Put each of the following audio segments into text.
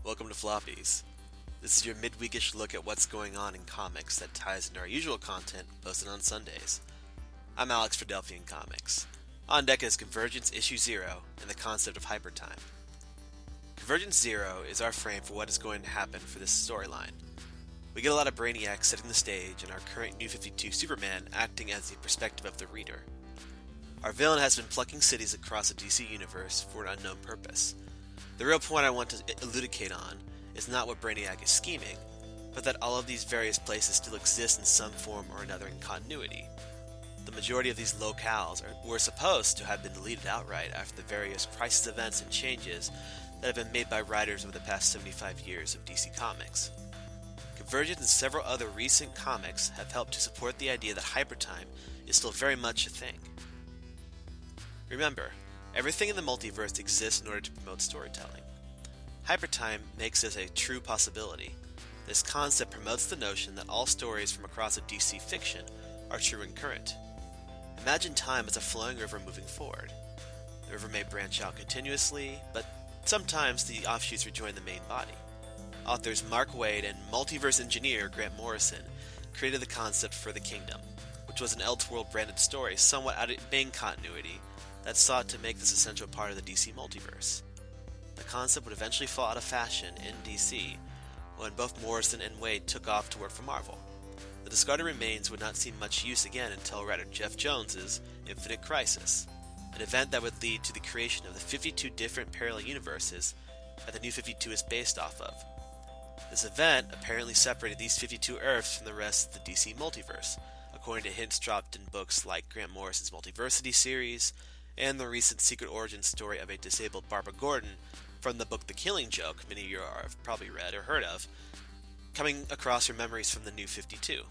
Welcome to Floppies. This is your midweekish look at what's going on in comics that ties into our usual content posted on Sundays. I'm Alex for Delphian Comics. On deck is Convergence Issue 0 and the concept of Hypertime. Convergence 0 is our frame for what is going to happen for this storyline. We get a lot of Brainiac setting the stage and our current New 52 Superman acting as the perspective of the reader. Our villain has been plucking cities across the DC universe for an unknown purpose. The real point I want to elucidate on is not what Brainiac is scheming, but that all of these various places still exist in some form or another in continuity. The majority of these locales were supposed to have been deleted outright after the various crisis events and changes that have been made by writers over the past 75 years of DC Comics. Convergence and several other recent comics have helped to support the idea that Hypertime is still very much a thing. Remember, everything in the multiverse exists in order to promote storytelling. Hypertime makes this a true possibility. This concept promotes the notion that all stories from across a DC fiction are true and current. Imagine time as a flowing river moving forward. The river may branch out continuously, but sometimes the offshoots rejoin the main body. Authors Mark Waid and multiverse engineer Grant Morrison created the concept for The Kingdom, which was an Elseworld branded story somewhat out of main continuity that sought to make this essential part of the DC multiverse. The concept would eventually fall out of fashion in DC when both Morrison and Waid took off to work for Marvel. The discarded remains would not see much use again until writer Jeff Jones's Infinite Crisis, an event that would lead to the creation of the 52 different parallel universes that the New 52 is based off of. This event apparently separated these 52 Earths from the rest of the DC multiverse, according to hints dropped in books like Grant Morrison's Multiversity series and the recent secret origin story of a disabled Barbara Gordon from the book The Killing Joke, many of you have probably read or heard of, coming across her memories from the New 52.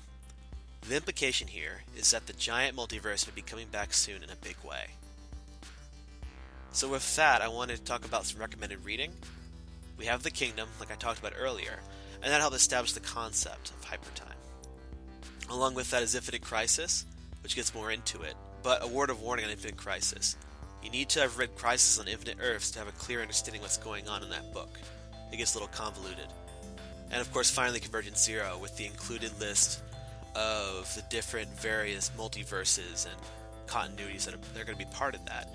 The implication here is that the giant multiverse may be coming back soon in a big way. So with that, I wanted to talk about some recommended reading. We have The Kingdom, like I talked about earlier, and that helped establish the concept of Hypertime. Along with that is Infinite Crisis, which gets more into it, but a word of warning on Infinite Crisis. You need to have read Crisis on Infinite Earths to have a clear understanding of what's going on in that book. It gets a little convoluted. And of course, finally, Convergence 0 with the included list of the different various multiverses and continuities that are going to be part of that.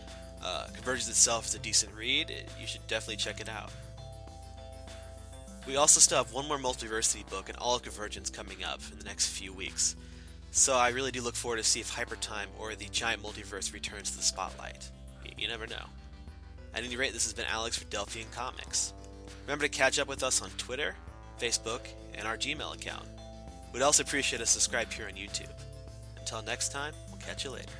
Convergence itself is a decent read. You should definitely check it out. We also still have one more multiversity book and all of Convergence coming up in the next few weeks. So I really do look forward to see if Hypertime or the giant multiverse returns to the spotlight. You never know. At any rate, this has been Alex for Delphian Comics. Remember to catch up with us on Twitter, Facebook, and our Gmail account. We'd also appreciate a subscribe here on YouTube. Until next time, we'll catch you later.